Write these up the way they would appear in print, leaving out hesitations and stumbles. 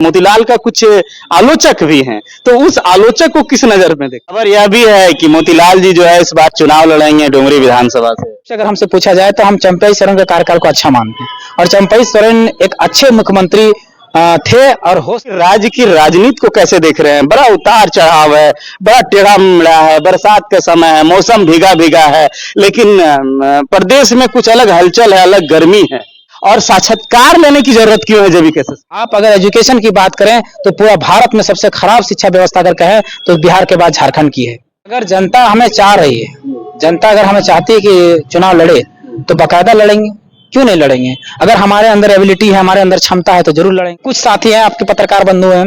मोतीलाल का कुछ आलोचक भी हैं, तो उस आलोचक को किस नजर में देख। खबर यह भी है कि मोतीलाल जी जो है इस बार चुनाव लड़ेंगे डुमरी विधानसभा से। अगर हमसे पूछा जाए तो हम चंपई सोरेन के कार्यकाल को अच्छा मानते हैं और चंपई सोरेन एक अच्छे मुख्यमंत्री थे और हो। राज्य की राजनीति को कैसे देख रहे हैं? बड़ा उतार चढ़ाव है, बड़ा टेढ़ा मेढ़ा है, बरसात का समय है, मौसम भीगा भीगा है, लेकिन प्रदेश में कुछ अलग हलचल है, अलग गर्मी है। और साक्षात्कार लेने की जरूरत क्यों है जेबी कैसे? आप अगर एजुकेशन की बात करें तो पूरा भारत में सबसे खराब शिक्षा व्यवस्था अगर कहें तो बिहार के बाद झारखंड की है। अगर जनता हमें चाह रही है, जनता अगर हमें चाहती है कि चुनाव लड़े तो बाकायदा लड़ेंगे, क्यों नहीं लड़ेंगे? अगर हमारे अंदर एबिलिटी है, हमारे अंदर क्षमता है तो जरूर लड़ेंगे। कुछ साथी हैं, आपके पत्रकार बंधु हैं,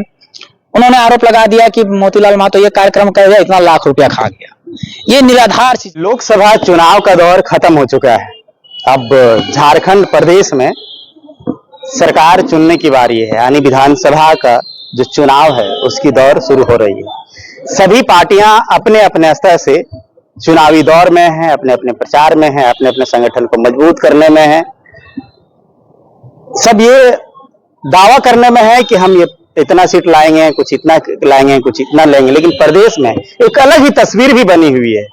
उन्होंने आरोप लगा दिया कि मोतीलाल महतो ये कार्यक्रम कर गया, इतना लाख रुपया खा गया। ये निराधार चीज। लोकसभा चुनाव का दौर खत्म हो चुका है, अब झारखंड प्रदेश में सरकार चुनने की बारी है, यानी विधानसभा का जो चुनाव है उसकी दौर शुरू हो रही है। सभी पार्टियां अपने अपने स्तर से चुनावी दौर में हैं, अपने अपने प्रचार में हैं, अपने अपने संगठन को मजबूत करने में हैं। सब ये दावा करने में है कि हम ये इतना सीट लाएंगे, कुछ इतना लाएंगे, कुछ इतना लेंगे। लेकिन प्रदेश में एक अलग ही तस्वीर भी बनी हुई है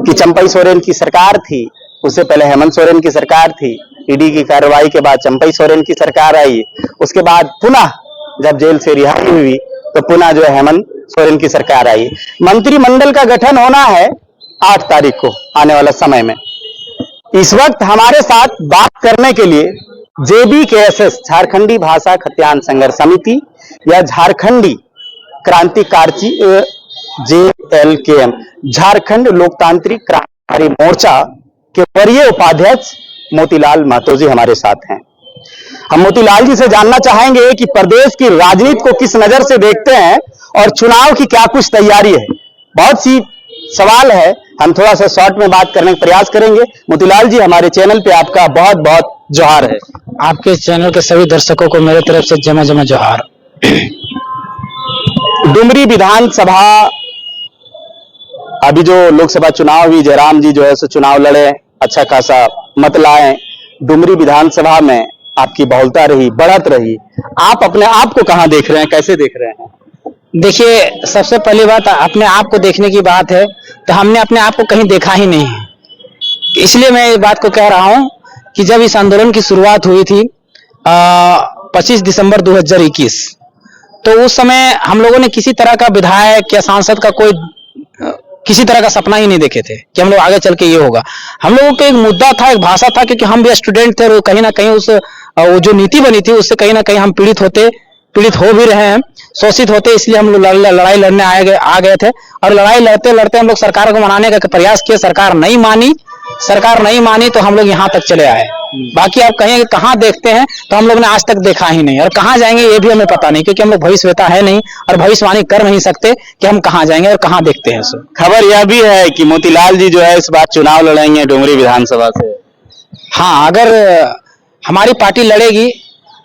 कि चंपई सोरेन की सरकार थी, उससे पहले हेमंत सोरेन की सरकार थी, ईडी की कार्रवाई के बाद चंपई सोरेन की सरकार आई, उसके बाद पुनः जब जेल से रिहाई हुई तो पुनः जो है हेमंत सोरेन की सरकार आई। मंत्रिमंडल का गठन होना है 8 तारीख को आने वाला समय में। इस वक्त हमारे साथ बात करने के लिए JBKSS झारखंडी भाषा खतियान संघर्ष समिति या झारखंडी क्रांतिकारी JLKM झारखंड लोकतांत्रिक क्रांतिकारी मोर्चा के वरीय उपाध्यक्ष मोतीलाल महतो जी हमारे साथ हैं। हम मोतीलाल जी से जानना चाहेंगे कि प्रदेश की राजनीति को किस नजर से देखते हैं और चुनाव की क्या कुछ तैयारी है। बहुत सी सवाल है, हम थोड़ा सा शॉर्ट में बात करने का प्रयास करेंगे। मोतीलाल जी, हमारे चैनल पे आपका बहुत बहुत जोहार है। आपके चैनल के सभी दर्शकों को मेरे तरफ से जमा जमा जोहार। डुमरी विधानसभा अभी जो लोकसभा चुनाव हुई, जयराम जी जो है सो चुनाव लड़े, अच्छा खासा मत लाए। डुमरी विधानसभा में आपकी बहुलता रही, बढ़त रही। आप अपने आप को कहां देख रहे हैं, कैसे देख रहे हैं? देखिए, सबसे पहली बात अपने आप को देखने की बात है तो हमने अपने आप को कहीं देखा ही नहीं है। इसलिए मैं इस बात को कह रहा हूं कि जब इस आंदोलन की शुरुआत हुई थी 25 दिसंबर 2021, तो उस समय हम लोगों ने किसी तरह का विधायक या सांसद का कोई किसी तरह का सपना ही नहीं देखे थे कि हम लोग आगे चल के ये होगा। हम लोगों का एक मुद्दा था, एक भाषा था, क्योंकि हम भी स्टूडेंट थे और कहीं ना कहीं उस वो जो नीति बनी थी उससे कहीं ना कहीं हम पीड़ित हो भी रहे हैं, शोषित होते, इसलिए हम लोग लड़ाई लड़ने आ गए थे। और लड़ाई लड़ते लड़ते हम लोग सरकार को मनाने का प्रयास किए, सरकार नहीं मानी तो हम लोग यहाँ तक चले आए। बाकी आप कहेंगे कहाँ देखते हैं तो हम लोग ने आज तक देखा ही नहीं, और कहाँ जाएंगे ये भी हमें पता नहीं, क्योंकि हम लोग भविष्यवेता है नहीं और भविष्यवाणी कर नहीं सकते कि हम कहाँ जाएंगे और कहाँ देखते हैं। खबर यह भी है कि मोतीलाल जी जो है इस बार चुनाव लड़ेंगे डुमरी विधानसभा से। हाँ, अगर हमारी पार्टी लड़ेगी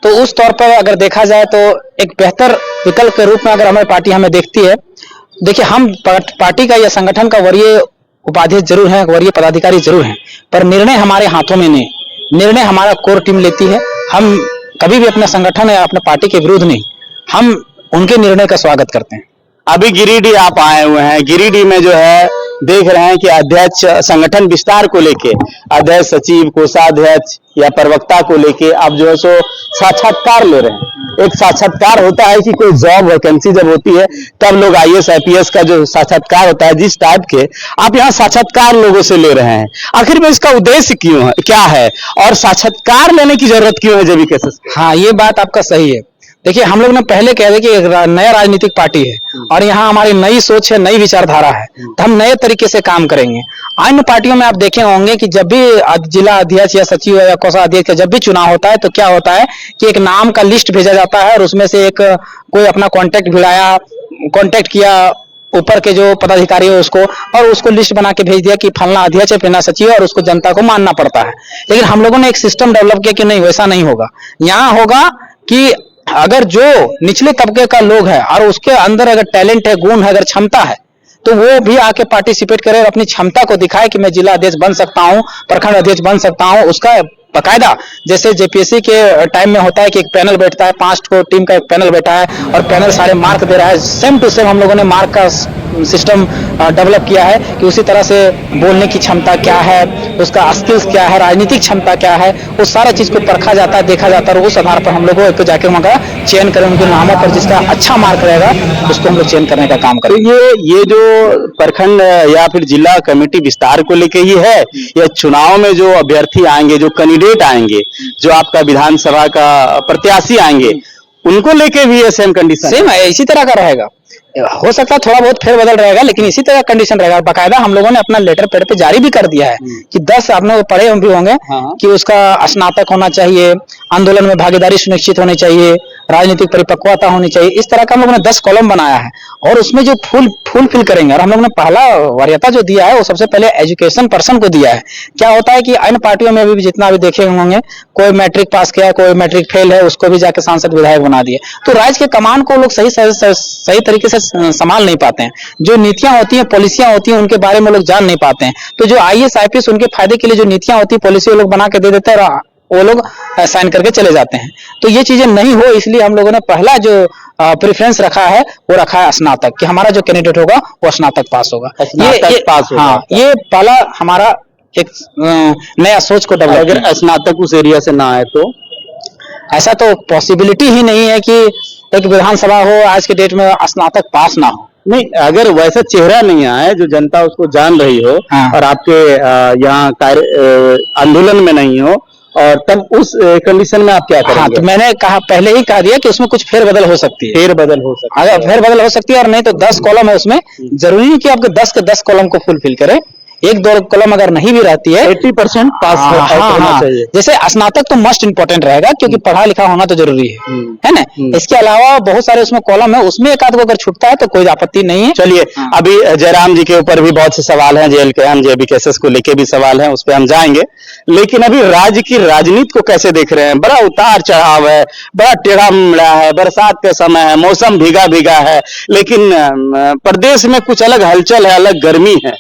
तो उस तौर पर अगर देखा जाए तो एक बेहतर विकल्प के रूप में अगर हमारी पार्टी हमें देखती है। देखिए, हम पार्टी का या संगठन का वरीय उपाध्यक्ष जरूर है, वरीय पदाधिकारी जरूर हैं, पर निर्णय हमारे हाथों में नहीं, निर्णय हमारा कोर टीम लेती है। हम कभी भी अपने संगठन या अपने पार्टी के विरुद्ध नहीं, हम उनके निर्णय का स्वागत करते हैं। अभी गिरिडीह आप आए हुए हैं, गिरिडीह में जो है देख रहे हैं कि अध्यक्ष संगठन विस्तार को लेके, अध्यक्ष, सचिव, कोषाध्यक्ष या प्रवक्ता को लेके आप जो है सो साक्षात्कार ले रहे हैं। एक साक्षात्कार होता है कि कोई जॉब वैकेंसी जब होती है तब लोग IAS IPS का जो साक्षात्कार होता है, जिस टाइप के आप यहाँ साक्षात्कार लोगों से ले रहे हैं, आखिर में इसका उद्देश्य क्यों है, क्या है, और साक्षात्कार लेने की जरूरत क्यों है JBKSS? हाँ, ये बात आपका सही है। देखिए, हम लोग ने पहले कह दिया कि एक नया राजनीतिक पार्टी है और यहाँ हमारी नई सोच है, नई विचारधारा है, तो हम नए तरीके से काम करेंगे। अन्य पार्टियों में आप देखे होंगे कि जब भी जिला अध्यक्ष या सचिव या कोषाध्यक्ष जब भी चुनाव होता है तो क्या होता है कि एक नाम का लिस्ट भेजा जाता है और उसमें से एक कोई अपना कॉन्टेक्ट किया ऊपर के जो पदाधिकारी है उसको, और उसको लिस्ट बना के भेज दिया कि फलना अध्यक्ष है, फलना सचिव है, और उसको जनता को मानना पड़ता है। लेकिन हम लोगों ने एक सिस्टम डेवलप किया कि नहीं, वैसा नहीं होगा। यहाँ होगा कि अगर जो निचले तबके का लोग है और उसके अंदर अगर टैलेंट है, गुण है, अगर क्षमता है, तो वो भी आके पार्टिसिपेट करे और अपनी क्षमता को दिखाए कि मैं जिला अध्यक्ष बन सकता हूँ, प्रखंड अध्यक्ष बन सकता हूँ, उसका बकायदा जैसे जेपीएससी के टाइम में होता है कि एक पैनल बैठता है, 5 को टीम का एक पैनल बैठा है और पैनल सारे मार्क दे रहा है, सेम टू सेम हम लोगों ने मार्क का सिस्टम डेवलप किया है कि उसी तरह से बोलने की क्षमता क्या है, उसका स्किल्स क्या है, राजनीतिक क्षमता क्या है, वो सारा चीज को परखा जाता है, देखा जाता है और उस आधार पर हम लोग को जाके वहाँ चयन करें, उनके नामों पर जिसका अच्छा मार्क रहेगा उसको हम लोग चयन करने का काम करें। ये जो प्रखंड या फिर जिला कमेटी विस्तार को लेके ही है, या चुनाव में जो अभ्यर्थी आएंगे, जो कैंडिडेट आएंगे, जो आपका विधानसभा का प्रत्याशी आएंगे, उनको लेके भी ये सेम कंडीशन सेम है, इसी तरह का रहेगा। हो सकता है थोड़ा बहुत फेरबदल रहेगा लेकिन इसी तरह कंडीशन रहेगा। बाकायदा हम लोगों ने अपना लेटर पेड पे जारी भी कर दिया है कि 10 आपने पढ़े भी होंगे कि उसका स्नातक होना चाहिए, आंदोलन में भागीदारी सुनिश्चित होनी चाहिए, राजनीतिक परिपक्वता होनी चाहिए, इस तरह का हम लोगों ने 10 कॉलम बनाया है और उसमें जो फुल फिल करेंगे। और हम लोगों ने पहला वरीयता जो दिया है वो सबसे पहले एजुकेशन पर्सन को दिया है। क्या होता है कि अन्य पार्टियों में भी जितना भी देखे होंगे, कोई मैट्रिक पास किया, कोई मैट्रिक फेल है, उसको भी जाके सांसद विधायक बना दिए। तो राज्य के कमान को लोग सही तरीके से संभाल नहीं पाते हैं। जो नीतियां होती हैं, पॉलिसियां होती हैं, उनके बारे में लोग जान नहीं पाते हैं। तो जो आईएएस आईपीएस उनके फायदे के लिए जो नीतियां होती है, पॉलिसी वो लोग बना के दे देते हैं और वो लोग साइन करके चले जाते हैं। तो ये चीजें नहीं हो, इसलिए हम लोगों ने पहला जो प्रेफरेंस रखा है वो रखा है स्नातक, कि हमारा जो कैंडिडेट होगा वो स्नातक पास होगा। ये पास होगा। हाँ, ये पहला हमारा एक नया सोच को डेवलप। अगर स्नातक उस एरिया से ना आए तो ऐसा तो पॉसिबिलिटी ही नहीं है कि एक विधानसभा हो आज के डेट में स्नातक पास ना हो। नहीं, अगर वैसा चेहरा नहीं आए जो जनता उसको जान रही हो और आपके यहाँ आंदोलन में नहीं हो, और तब उस कंडीशन में आप क्या करेंगे? हाँ, तो मैंने कहा पहले ही कह दिया कि उसमें कुछ फेरबदल हो सकती है। फेरबदल हो सकती है, अगर फेरबदल हो सकती है और नहीं तो 10 कॉलम है उसमें, जरूरी नहीं कि आपके 10 के 10 कॉलम को फुलफिल करे। 1-2 कॉलम अगर नहीं भी रहती है 80% पास होना चाहिए। जैसे स्नातक तो मस्ट इंपॉर्टेंट रहेगा क्योंकि पढ़ा लिखा होना तो जरूरी है ना। इसके अलावा बहुत सारे उसमें कॉलम है, उसमें एक आध को अगर छूटता है तो कोई आपत्ति नहीं है। चलिए, अभी जयराम जी के ऊपर भी बहुत से सवाल हैं, जेल के जेबी केसेस को लेके भी सवाल हैं, उस पर हम जाएंगे। लेकिन अभी राज्य की राजनीति को कैसे देख रहे हैं? बड़ा उतार चढ़ाव है, बड़ा टेढ़ा मेढ़ा है, बरसात का समय है, मौसम भीगा भीगा है, लेकिन प्रदेश में कुछ अलग हलचल है, अलग गर्मी है।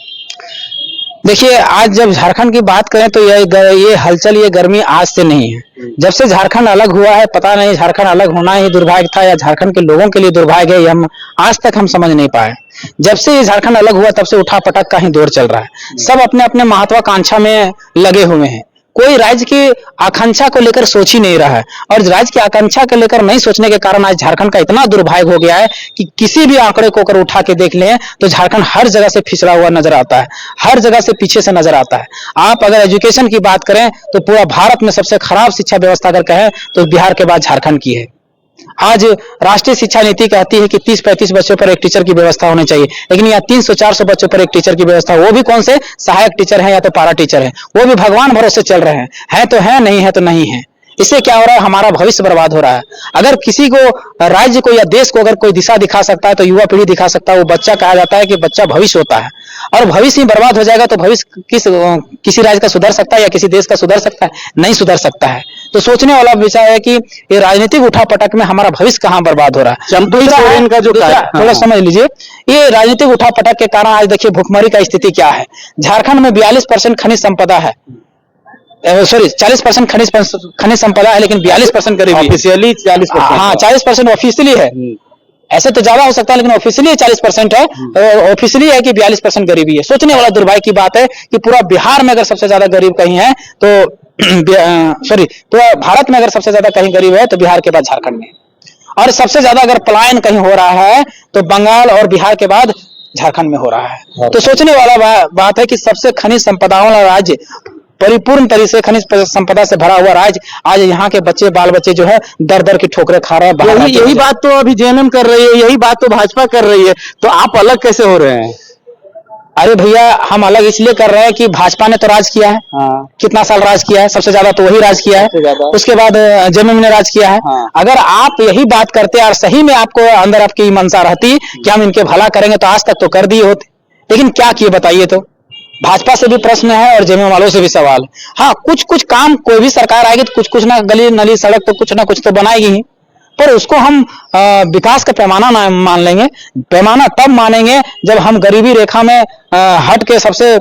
देखिए, आज जब झारखंड की बात करें तो ये हलचल, ये गर्मी आज से नहीं है। जब से झारखंड अलग हुआ है, पता नहीं झारखंड अलग होना ही दुर्भाग्य था या झारखंड के लोगों के लिए दुर्भाग्य है, ये हम आज तक समझ नहीं पाए। जब से ये झारखंड अलग हुआ तब से उठापटक का ही दौर चल रहा है। सब अपने अपने महत्वाकांक्षा में लगे हुए हैं, कोई राज्य की आकांक्षा को लेकर सोच ही नहीं रहा है। और राज्य की आकांक्षा को लेकर नहीं सोचने के कारण आज झारखंड का इतना दुर्भाग्य हो गया है कि किसी भी आंकड़े को अगर उठा के देख लें तो झारखंड हर जगह से पिछड़ा हुआ नजर आता है, हर जगह से पीछे से नजर आता है। आप अगर एजुकेशन की बात करें तो पूरा भारत में सबसे खराब शिक्षा व्यवस्था अगर कहें तो बिहार के बाद झारखंड की है। आज राष्ट्रीय शिक्षा नीति कहती है कि 30-35 बच्चों पर एक टीचर की व्यवस्था होनी चाहिए, लेकिन यहाँ 300-400 बच्चों पर एक टीचर की व्यवस्था, वो भी कौन से सहायक टीचर हैं या तो पारा टीचर हैं, वो भी भगवान भरोसे चल रहे हैं, है तो है, नहीं है तो नहीं है। इससे क्या हो रहा है? हमारा भविष्य बर्बाद हो रहा है। अगर किसी को, राज्य को या देश को अगर कोई दिशा दिखा सकता है तो युवा पीढ़ी दिखा सकता है। वो बच्चा कहा जाता है कि बच्चा भविष्य होता है, और भविष्य ही बर्बाद हो जाएगा तो भविष्य किसी राज्य का सुधर सकता है या किसी देश का सुधर सकता है? नहीं सुधर सकता है। तो सोचने वाला विषय है कि ये राजनीतिक उठापटक में हमारा भविष्य कहाँ बर्बाद हो रहा है। थोड़ा समझ लीजिए, ये राजनीतिक उठापटक के कारण आज देखिए भुखमरी का स्थिति क्या है। झारखंड में 42% खनिज संपदा है, सॉरी 40% खनिज संपदा है, लेकिन 42% गरीबी। ऑफिशियली 40%, हाँ 40% ऑफिशियली है। ऐसे तो ज्यादा हो सकता है लेकिन ऑफिशियली 40% है, ऑफिशियली है कि 42% गरीबी है। सोचने वाला दुर्भाग्य की बात है कि पूरा बिहार में अगर सबसे ज्यादा गरीब कहीं है तो तो भारत में अगर सबसे ज्यादा कहीं गरीब है तो बिहार के बाद झारखंड में, और सबसे ज्यादा अगर पलायन कहीं हो रहा है तो बंगाल और बिहार के बाद झारखंड में हो रहा है। तो सोचने वाला बात है कि सबसे खनिज संपदाओं वाला राज्य, परिपूर्ण तरीके से खनिज संपदा से भरा हुआ राज्य, आज यहाँ के बच्चे, बाल बच्चे जो है दर दर की ठोकरें खा रहे हैं। यही बात तो अभी जेएमएम कर रही है, यही बात तो भाजपा कर रही है, तो आप अलग कैसे हो रहे हैं? अरे भैया, हम अलग इसलिए कर रहे हैं कि भाजपा ने तो राज किया है। कितना साल राज किया है? सबसे ज्यादा तो वही राज किया है। उसके बाद जेएमएम ने राज किया है। अगर आप यही बात करते और सही में आपको अंदर आपकी मंशा रहती कि हम इनके भला करेंगे तो आज तक तो कर दिए होते, लेकिन क्या किए बताइए? तो भाजपा से भी प्रश्न है और जेएमएम वालों से भी सवाल। हाँ, कुछ काम कोई भी सरकार आएगी तो कुछ ना गली नली सड़क तो कुछ ना कुछ तो बनाएगी ही। पर उसको हम विकास का पैमाना ना मान लेंगे। पैमाना तब मानेंगे जब हम गरीबी रेखा में हट के सबसे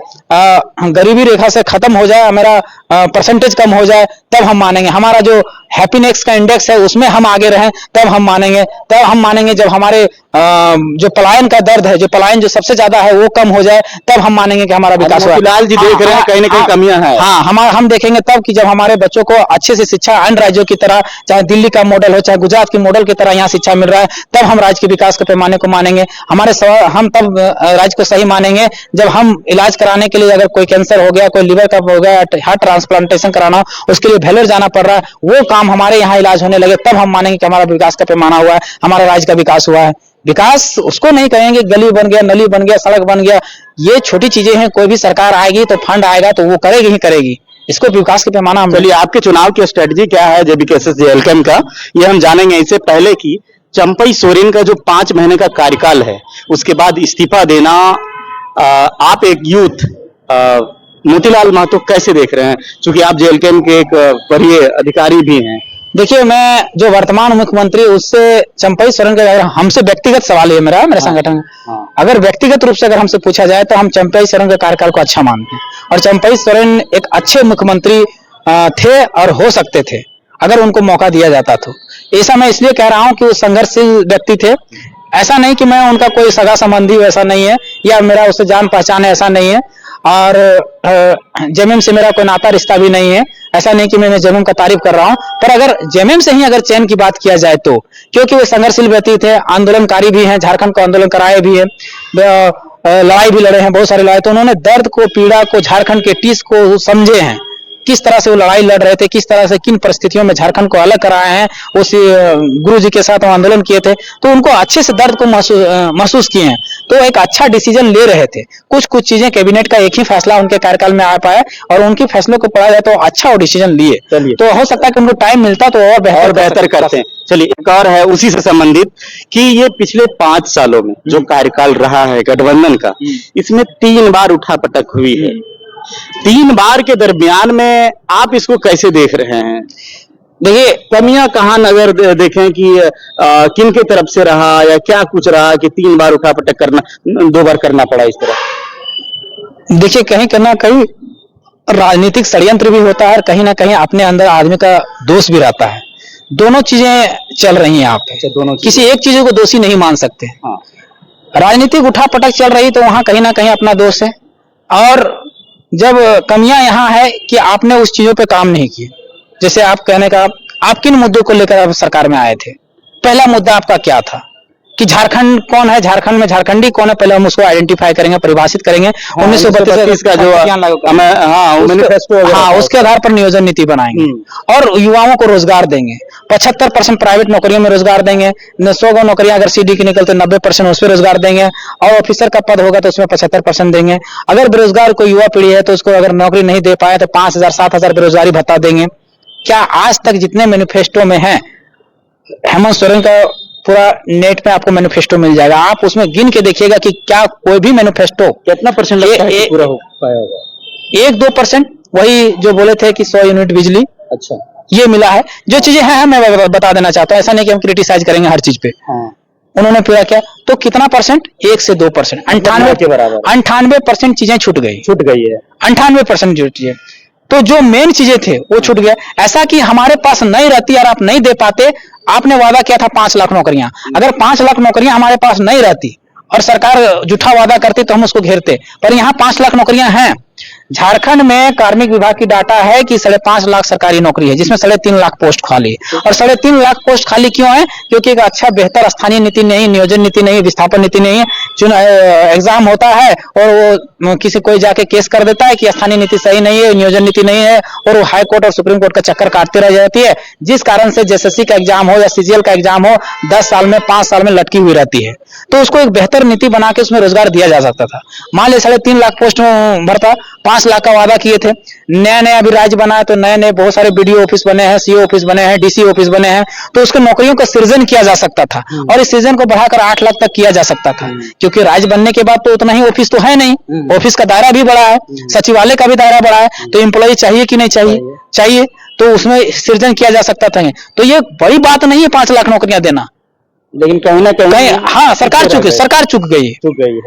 गरीबी रेखा से खत्म हो जाए, मेरा परसेंटेज कम हो जाए, तब हम मानेंगे। हमारा जो हैप्पीनेस का इंडेक्स है उसमें हम आगे रहें, तब हम मानेंगे। तब हम मानेंगे जब हमारे जो पलायन का दर्द है, जो पलायन जो सबसे ज्यादा है वो कम हो जाए, तब हम मानेंगे कि हमारा विकास हुआ। फिलहाल जी देख रहे हैं कहीं ना कहीं कमियां हैं। हाँ, हम देखेंगे तब कि जब हमारे बच्चों को अच्छे से शिक्षा अन्य राज्यों की तरह, चाहे दिल्ली का मॉडल हो, चाहे गुजरात की मॉडल की तरह यहाँ शिक्षा मिल रहा है, तब हम राज्य के विकास के पैमाने को मानेंगे। हम तब राज्य को सही मानेंगे जब हम इलाज कराने के लिए, अगर कोई कैंसर हो गया, कोई लिवर का हो गया, हार्ट ट्रांसप्लांटेशन कराना, उसके लिए वेल्लोर जाना पड़ रहा है, वो काम हमारे यहाँ इलाज होने लगे, तब हम मानेंगे कि हमारा विकास का पैमाना हुआ है, हमारा राज्य का विकास हुआ है। विकास उसको नहीं कहेंगे गली बन गया, नली बन गया, सड़क बन गया, ये छोटी चीजें हैं। कोई भी सरकार आएगी तो फंड आएगा तो वो करेगी ही करेगी, इसको विकास के पैमाना हम। चलिए, आपके चुनाव की स्ट्रेटजी क्या है जेबीकेएसएस जेएलकेएम का, ये हम जानेंगे। इससे पहले की चंपई सोरेन का जो 5 महीने का कार्यकाल है, उसके बाद इस्तीफा देना, आप एक यूथ मोतीलाल महतो कैसे देख रहे हैं, क्योंकि आप जेएलकेएम के एक वरीय अधिकारी भी हैं। देखिए, मैं जो वर्तमान मुख्यमंत्री, उससे चंपई सोरेन का, अगर हमसे व्यक्तिगत सवाल है मेरे संगठन, अगर व्यक्तिगत रूप से अगर हमसे पूछा जाए तो हम चंपई सोरेन के कार्यकाल को अच्छा मानते हैं, और चंपई सोरेन एक अच्छे मुख्यमंत्री थे और हो सकते थे अगर उनको मौका दिया जाता तो। ऐसा मैं इसलिए कह रहा हूं कि वो संघर्षशील व्यक्ति थे। ऐसा नहीं कि मैं उनका कोई सगा संबंधी वैसा नहीं है, या मेरा उससे जान पहचान है, ऐसा नहीं है, और जेएमएम से मेरा कोई नाता रिश्ता भी नहीं है। ऐसा नहीं कि मैं जेएमएम का तारीफ कर रहा हूं, पर अगर जेएमएम से ही अगर चयन की बात किया जाए तो, क्योंकि वे संघर्षशील व्यक्ति थे, आंदोलनकारी भी हैं, झारखंड को आंदोलन कराए भी है, लड़ाई भी लड़े हैं, बहुत सारी लड़ाई, तो उन्होंने दर्द को, पीड़ा को, झारखंड के टीस को समझे हैं, किस तरह से वो लड़ाई लड़ रहे थे, किस तरह से किन परिस्थितियों में झारखंड को अलग कराए हैं, उस गुरु जी के साथ वो आंदोलन किए थे, तो उनको अच्छे से दर्द को महसूस किए हैं, तो एक अच्छा डिसीजन ले रहे थे। कुछ चीजें कैबिनेट का एक ही फैसला उनके कार्यकाल में आ पाया, और उनके फैसलों को पढ़ा जाए तो अच्छा वो डिसीजन लिए, तो हो सकता है कि उनको टाइम मिलता तो और बेहतर करते हैं। चलिए, एक और है उसी से संबंधित कि ये पिछले 5 सालों में जो कार्यकाल रहा है गठबंधन का, इसमें 3 बार उठापटक हुई है। 3 बार के दरमियान में आप इसको कैसे देख रहे हैं? देखिए, कमियां कहां अगर देखें कि किन के तरफ से रहा, या क्या कुछ रहा कि 3 बार उठापटक करना, 2 बार करना पड़ा इस तरह? देखिए, कहीं ना कहीं राजनीतिक षड्यंत्र भी होता है, और कहीं ना कहीं अपने अंदर आदमी का दोष भी रहता है। दोनों चीजें चल रही हैं यहाँ पे। अच्छा, दोनों किसी एक चीज को दोषी नहीं मान सकते। हाँ। राजनीतिक उठापटक चल रही तो वहां कहीं ना कहीं अपना दोष है, और जब कमियां यहाँ है कि आपने उस चीजों पे काम नहीं किए। जैसे आप कहने का, आप किन मुद्दों को लेकर आप सरकार में आए थे? पहला मुद्दा आपका क्या था कि झारखंड कौन है, झारखंड में झारखंडी कौन है, पहले हम उसको आइडेंटिफाई करेंगे, परिभाषित करेंगे। 1932 का जो उसके आधार पर नियोजन नीति बनाएंगे, और युवाओं को रोजगार देंगे। 75% प्राइवेट नौकरियों में रोजगार देंगे। 100 नौकरियां अगर सीडी की निकलते 90% उस पर रोजगार देंगे, और ऑफिसर का पद होगा तो उसमें 75% देंगे। अगर बेरोजगार कोई युवा पीढ़ी है तो उसको अगर नौकरी नहीं दे पाए तो 5,000 7,000 बेरोजगारी भत्ता देंगे। क्या आज तक जितने मैनिफेस्टो में है, हेमंत सोरेन का पूरा नेट पे आपको मैनिफेस्टो मिल जाएगा, आप उसमें गिन के देखिएगा कि क्या कोई भी मैनिफेस्टो कितना परसेंट लगता है कि पूरा हो पाया होगा? 1-2%, वही जो बोले थे कि 100 यूनिट बिजली, अच्छा, ये मिला है। जो चीजें हैं मैं बता देना चाहता हूँ, ऐसा नहीं कि हम क्रिटिसाइज करेंगे हर चीज पे। हाँ। उन्होंने पूरा किया तो कितना परसेंट? 1 से 2%, 98 के बराबर। 98% चीजें छूट गई है। 98% जो चीजें, तो जो मेन चीजें थे वो छूट गया। ऐसा कि हमारे पास नहीं रहती और आप नहीं दे पाते। आपने वादा किया था 5 लाख नौकरियां, अगर 5 लाख नौकरियां हमारे पास नहीं रहती और सरकार झूठा वादा करती तो हम उसको घेरते, पर यहाँ 5 लाख नौकरियां हैं। झारखंड में कार्मिक विभाग की डाटा है कि 5.5 लाख सरकारी नौकरी है, जिसमें 3.5 लाख पोस्ट खाली है। और 3.5 लाख पोस्ट खाली क्यों है? क्योंकि एक अच्छा बेहतर स्थानीय नीति नहीं, नियोजन नीति नहीं, विस्थापन नीति नहीं है। एग्जाम होता है और वो किसी कोई जाके केस कर देता है कि स्थानीय नीति सही नहीं है, नियोजन नीति नहीं है, और वो हाई कोर्ट और सुप्रीम कोर्ट का चक्कर काटते रह जाती है, जिस कारण से जेएसएससी का एग्जाम हो या सीजीएल का एग्जाम हो 10 साल में 5 साल में लटकी हुई रहती है। तो उसको एक बेहतर नीति बना के उसमें रोजगार दिया जा सकता था। मान ले 3.5 लाख पोस्ट भरता 5 लाख का वादा किए थे। नया नया अभी राज्य बना है तो नए नए बहुत सारे बीडीओ ऑफिस बने हैं, सीओ ऑफिस बने हैं, डीसी ऑफिस बने हैं, तो उसको नौकरियों का सृजन किया जा सकता था और इस सृजन को बढ़ाकर 8 लाख तक किया जा सकता था, क्योंकि राज्य बनने के बाद तो उतना ही ऑफिस तो है नहीं, ऑफिस का दायरा भी बड़ा है, सचिवालय का भी दायरा बड़ा है, तो एम्प्लॉय चाहिए कि नहीं चाहिए? चाहिए, तो उसमें सृजन किया जा सकता था। तो ये बड़ी बात नहीं है 5 लाख नौकरियां देना, लेकिन कहीं ना कहीं हाँ सरकार चूक गई है,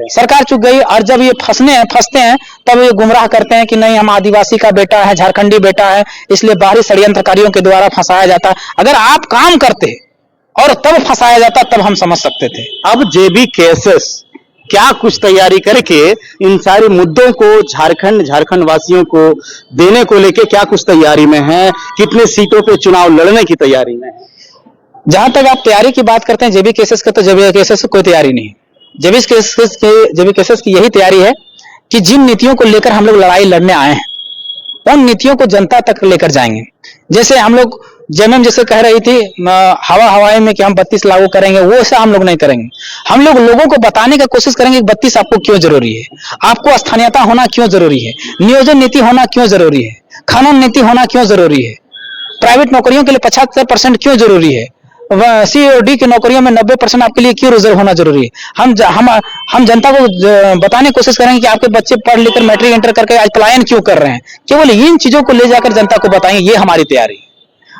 सरकार चूक गई। और जब ये फंसते हैं तब ये गुमराह करते हैं कि नहीं हम आदिवासी का बेटा है, झारखंडी बेटा है, इसलिए बाहरी षड्यंत्रकारियों के द्वारा फंसाया जाता। अगर आप काम करते और तब फंसाया जाता तब हम समझ सकते थे। अब जेबी केसेस क्या कुछ तैयारी करके इन सारे मुद्दों को झारखंड वासियों को देने को लेके क्या कुछ तैयारी में है? कितने सीटों पे चुनाव लड़ने की तैयारी में है? जहां तक आप तैयारी की बात करते हैं जेबी केसेस का, तो जेबी केसेस की कोई तैयारी नहीं है। जेबी केसेस की यही तैयारी है कि जिन नीतियों को लेकर हम लोग लड़ाई लड़ने आए हैं उन नीतियों को जनता तक लेकर जाएंगे। जैसे हम लोग जेएमएम जैसे कह रही थी हवाई में कि हम 32 लागू करेंगे, वो ऐसा हम लोग नहीं करेंगे। हम लोग लोगों को बताने की कोशिश करेंगे कि 32 आपको क्यों जरूरी है, आपको स्थानीयता होना क्यों जरूरी है, नियोजन नीति होना क्यों जरूरी है, खनन नीति होना क्यों जरूरी है, प्राइवेट नौकरियों के लिए 75% क्यों जरूरी है, सी और डी की नौकरियों में 90% आपके लिए क्यों रिजर्व होना जरूरी है। हम जनता को बताने की कोशिश करेंगे कि आपके बच्चे पढ़ लिखकर मैट्रिक इंटर करके आज पलायन क्यों कर रहे हैं। केवल इन चीजों को ले जाकर जनता को बताएंगे, ये हमारी तैयारी है।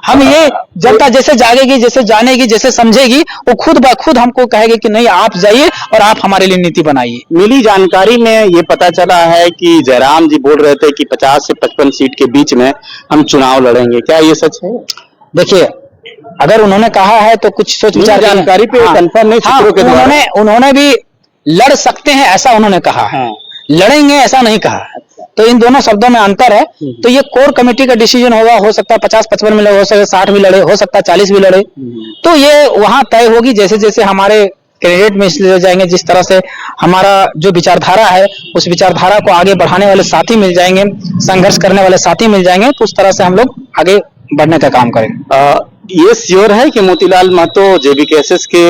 हम ये जनता जैसे जागेगी, जैसे जानेगी, जैसे समझेगी, वो खुद ब खुद हमको कहेगी कि नहीं आप जाइए और आप हमारे लिए नीति बनाइए। मिली जानकारी में ये पता चला है कि जयराम जी बोल रहे थे कि 50 से 55 सीट के बीच में हम चुनाव लड़ेंगे, क्या ये सच है? देखिए, अगर उन्होंने कहा है तो कुछ सोच विचार जानकारी पे कंफर्म नहीं, सूत्रों के द्वारा उन्होंने भी लड़ सकते हैं ऐसा उन्होंने कहा है, लड़ेंगे ऐसा नहीं कहा है। तो इन दोनों शब्दों में अंतर है। तो ये कोर कमेटी का डिसीजन होगा, हो सकता है 50-55 में लड़े, हो सकता है 60 भी लड़े, हो सकता है 40 भी लड़े। तो ये वहां तय होगी जैसे जैसे हमारे कैंडिडेट में इसलिए जाएंगे, जिस तरह से हमारा जो विचारधारा है उस विचारधारा को आगे बढ़ाने वाले साथी मिल जाएंगे, संघर्ष करने वाले साथी मिल जाएंगे, तो उस तरह से हम लोग आगे बढ़ने का काम करेंगे। ये श्योर है कि मोतीलाल महतो जेबी केसेस के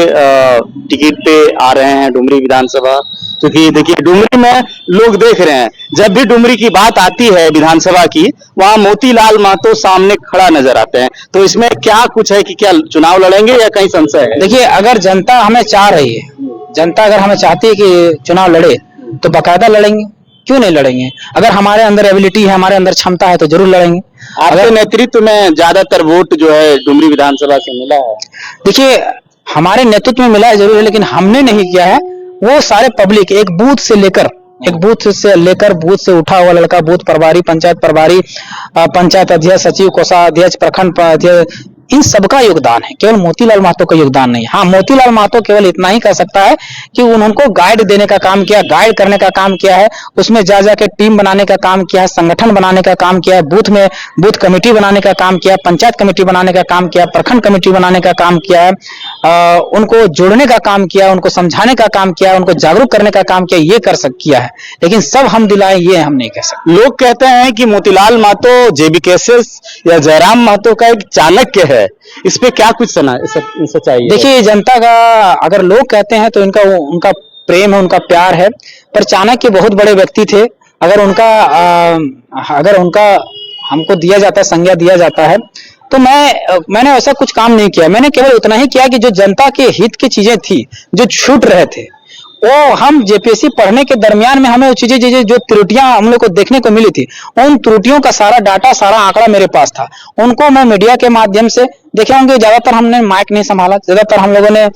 टिकट पे आ रहे हैं डुमरी विधानसभा? क्योंकि देखिए डुमरी में लोग देख रहे हैं, जब भी डुमरी की बात आती है विधानसभा की, वहां मोतीलाल महतो सामने खड़ा नजर आते हैं। तो इसमें क्या कुछ है कि क्या चुनाव लड़ेंगे या कहीं संशय है? देखिए, अगर जनता हमें चाह रही है, जनता अगर हमें चाहती है कि चुनाव लड़े तो बाकायदा लड़ेंगे, क्यों नहीं लड़ेंगे। अगर हमारे अंदर एबिलिटी है, हमारे अंदर क्षमता है तो जरूर लड़ेंगे। आपके नेतृत्व में ज्यादातर वोट जो है डुमरी विधानसभा से मिला है। देखिए, हमारे नेतृत्व में मिला है जरूर है, लेकिन हमने नहीं किया है, वो सारे पब्लिक एक बूथ से लेकर बूथ से उठा हुआ लड़का, बूथ प्रभारी, पंचायत प्रभारी, पंचायत अध्यक्ष, सचिव, कोषाध्यक्ष, प्रखंड अध्यक्ष, इन सबका योगदान है, केवल मोतीलाल महतो का योगदान नहीं। हाँ, मोतीलाल महतो केवल इतना ही कर सकता है कि उनको गाइड देने का काम किया, गाइड करने का काम किया है, उसमें जा जाके टीम बनाने का काम किया है, संगठन बनाने का काम किया है, बूथ में बूथ कमेटी बनाने का काम किया, पंचायत कमेटी बनाने का काम किया, प्रखंड कमेटी बनाने का काम किया है, उनको जोड़ने का काम किया, उनको समझाने का काम किया, उनको जागरूक करने का काम किया, ये किया है। लेकिन सब हम दिलाए ये हम नहीं कह सकते। लोग कहते हैं कि मोतीलाल महतो जेबी केसेस या जयराम महतो का एक चाणक्य है, इस पे क्या कुछ सच्चाई है? देखिए, जनता का अगर लोग कहते हैं तो उनका प्रेम है, उनका प्यार है, पर चाणक्य बहुत बड़े व्यक्ति थे। अगर उनका हमको दिया जाता है, संज्ञा दिया जाता है, तो मैंने ऐसा कुछ काम नहीं किया। मैंने केवल उतना ही किया कि जो जनता के हित की चीजें थी, जो छूट रहे थे, वो हम जेपीएससी पढ़ने के दरमियान में हमें वो चीजें जो त्रुटियां हम लोग को देखने को मिली थी, उन त्रुटियों का सारा डाटा, सारा आंकड़ा मेरे पास था। उनको मैं मीडिया के माध्यम से देखे होंगे, ज्यादातर हमने माइक नहीं संभाला, ज्यादातर हम लोगों ने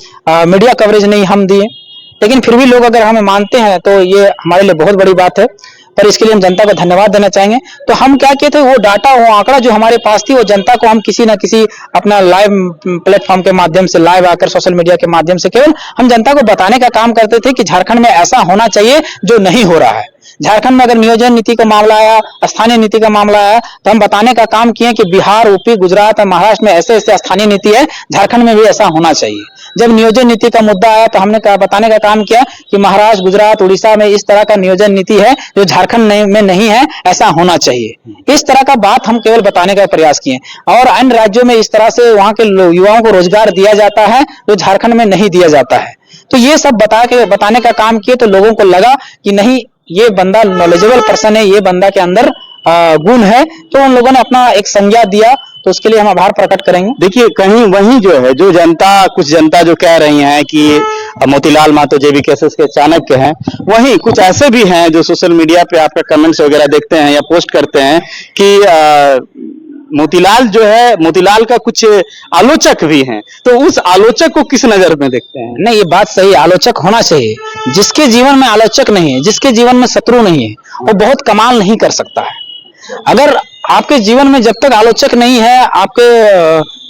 मीडिया कवरेज नहीं हम दिए, लेकिन फिर भी लोग अगर हमें मानते हैं तो ये हमारे लिए बहुत बड़ी बात है। पर इसके लिए हम जनता को धन्यवाद देना चाहेंगे। तो हम क्या किए थे, वो डाटा, वो आंकड़ा जो हमारे पास थी, वो जनता को हम किसी ना किसी अपना लाइव प्लेटफॉर्म के माध्यम से, लाइव आकर सोशल मीडिया के माध्यम से केवल हम जनता को बताने का काम करते थे कि झारखंड में ऐसा होना चाहिए जो नहीं हो रहा है। झारखंड में अगर नियोजन नीति का मामला आया, स्थानीय नीति का मामला आया, तो हम बताने का काम किए कि बिहार, यूपी, गुजरात और महाराष्ट्र में ऐसे ऐसे स्थानीय नीति है, झारखंड में भी ऐसा होना चाहिए। जब नियोजन नीति का मुद्दा आया तो हमने बताने का काम किया कि महाराष्ट्र, गुजरात, उड़ीसा में इस तरह का नियोजन नीति है जो झारखंड में नहीं है, ऐसा होना चाहिए। इस तरह का बात हम केवल बताने का प्रयास किए। और अन्य राज्यों में इस तरह से वहां के युवाओं को रोजगार दिया जाता है जो झारखंड में नहीं दिया जाता है। तो ये सब बताने का काम किए, तो लोगों को लगा कि नहीं, ये बंदा नॉलेजेबल पर्सन है, ये बंदा के अंदर गुण है, तो उन लोगों ने अपना एक संज्ञा दिया, तो उसके लिए हम आभार प्रकट करेंगे। देखिए कहीं वही जो है, जो जनता, कुछ जनता जो कह रही है कि मोतीलाल महतो जेबी केसेस के चाणक्य हैं, वहीं कुछ ऐसे भी हैं जो सोशल मीडिया पे आपका कमेंट्स वगैरह देखते हैं या पोस्ट करते हैं कि मोतीलाल जो है, मोतीलाल का कुछ आलोचक भी हैं, तो उस आलोचक को किस नजर में देखते हैं? नहीं, ये बात सही, आलोचक होना चाहिए। जिसके जीवन में आलोचक नहीं है, जिसके जीवन में शत्रु नहीं है, वो बहुत कमाल नहीं कर सकता है। अगर आपके जीवन में जब तक आलोचक नहीं है, आपके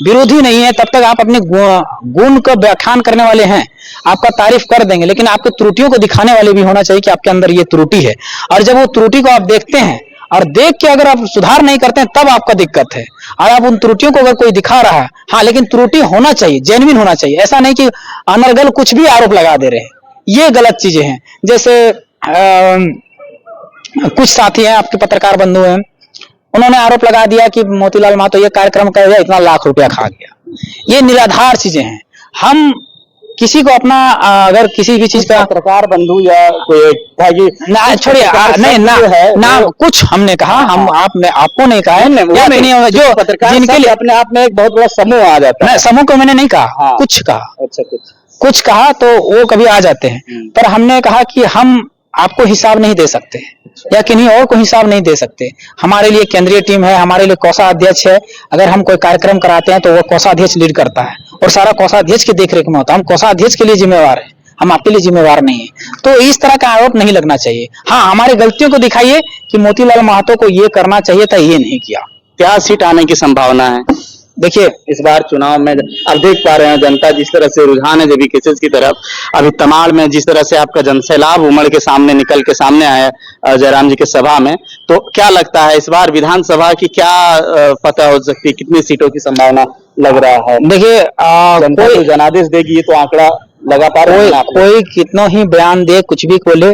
विरोधी नहीं है, तब तक आप अपने गुण का व्याख्यान करने वाले हैं, आपका तारीफ कर देंगे, लेकिन आपके त्रुटियों को दिखाने वाले भी होना चाहिए कि आपके अंदर ये त्रुटि है। और जब वो त्रुटि को आप देखते हैं और देख के अगर आप सुधार नहीं करते हैं, तब आपका दिक्कत है। और आप उन त्रुटियों को अगर कोई दिखा रहा है, हाँ, लेकिन त्रुटि होना चाहिए, जेन्युइन होना चाहिए। ऐसा नहीं कि अनर्गल कुछ भी आरोप लगा दे रहे हैं, ये गलत चीजें हैं। जैसे कुछ साथी हैं, आपके पत्रकार बंधु हैं, उन्होंने आरोप लगा दिया कि मोतीलाल महतो ये कार्यक्रम कर दिया, इतना लाख रुपया खा गया। ये निराधार चीजें हैं। हम किसी को अपना अगर किसी भी चीज का पत्रकार बंधु या कोई ना छोड़िए, नहीं ना कुछ हमने कहा, हम आपने आपको नहीं कहा है, जो पत्रकार जिनके लिए अपने आप में एक बहुत बड़ा समूह आ जाता है। समूह को मैंने नहीं कहा, कुछ कहा। अच्छा, कुछ कहा तो वो कभी आ जाते हैं, पर हमने कहा कि हम आपको हिसाब नहीं दे सकते या किन्हीं और को हिसाब नहीं दे सकते। हमारे लिए केंद्रीय टीम है, हमारे लिए कोषाध्यक्ष है। अगर हम कोई कार्यक्रम कराते हैं तो वो कोषाध्यक्ष लीड करता है और सारा कोषाध्यक्ष की देखरेख में होता है। हम कोषाध्यक्ष के लिए जिम्मेवार है, हम आपके लिए जिम्मेवार नहीं है। तो इस तरह का आरोप नहीं लगना चाहिए। हाँ, हमारी गलतियों को दिखाइए कि मोतीलाल महतो को ये करना चाहिए था, ये नहीं किया। क्या सीट आने की संभावना है? देखिए इस बार चुनाव में अब देख पा रहे हैं जनता जिस तरह से रुझान है जेबी केसेस की तरफ। अभी तमाड़ में जिस तरह से आपका जनसैलाब उमड़ के सामने निकल के सामने आया जयराम जी के सभा में, तो क्या लगता है इस बार विधानसभा की क्या फतह हो सकती है? कितनी सीटों की संभावना लग रहा है? देखिए जनता जो जनादेश देगी, ये तो आंकड़ा लगातार कोई कितना ही बयान दे, कुछ भी बोले,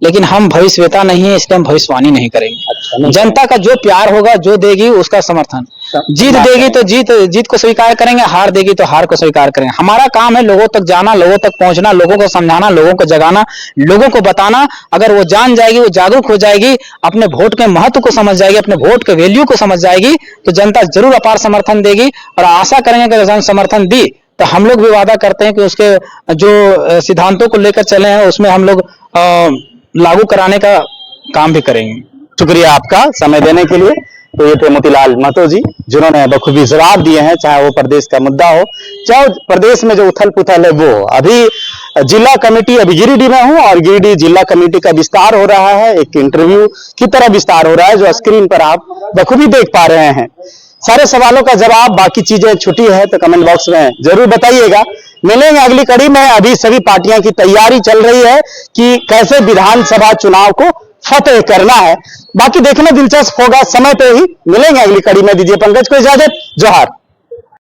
लेकिन हम भविष्यवेता नहीं है, इसलिए हम भविष्यवाणी नहीं करेंगे। अच्छा, जनता का जो प्यार होगा, जो देगी उसका समर्थन, जीत देगी तो जीत को स्वीकार करेंगे, हार देगी तो हार को स्वीकार करेंगे। हमारा काम है लोगों तक जाना, लोगों तक पहुंचना, लोगों को समझाना, लोगों को जगाना, लोगों को बताना। अगर वो जान जाएगी, वो जागरूक हो जाएगी, अपने वोट के महत्व को समझ जाएगी, अपने वोट के वैल्यू को समझ जाएगी, तो जनता जरूर अपार समर्थन देगी। और आशा करेंगे कि जन समर्थन दी तो हम लोग भी वादा करते हैं कि उसके जो सिद्धांतों को लेकर चले हैं उसमें हम लोग लागू कराने का काम भी करेंगे। शुक्रिया आपका समय देने के लिए। तो ये थे मोतीलाल महतो जी, जिन्होंने बखूबी जवाब दिए हैं, चाहे वो प्रदेश का मुद्दा हो, चाहे प्रदेश में जो उथल पुथल है वो। अभी जिला कमेटी, अभी गिरिडीह में हूं और गिरिडीह जिला कमेटी का विस्तार हो रहा है, एक इंटरव्यू की तरह विस्तार हो रहा है जो स्क्रीन पर आप बखूबी देख पा रहे हैं। सारे सवालों का जवाब, बाकी चीजें छुट्टी है तो कमेंट बॉक्स में जरूर बताइएगा। मिलेंगे अगली कड़ी में। अभी सभी पार्टियां की तैयारी चल रही है कि कैसे विधानसभा चुनाव को फतेह करना है। बाकी देखना दिलचस्प होगा, समय पे ही मिलेंगे अगली कड़ी में। दीजिए पंकज को इजाजत, जोहार।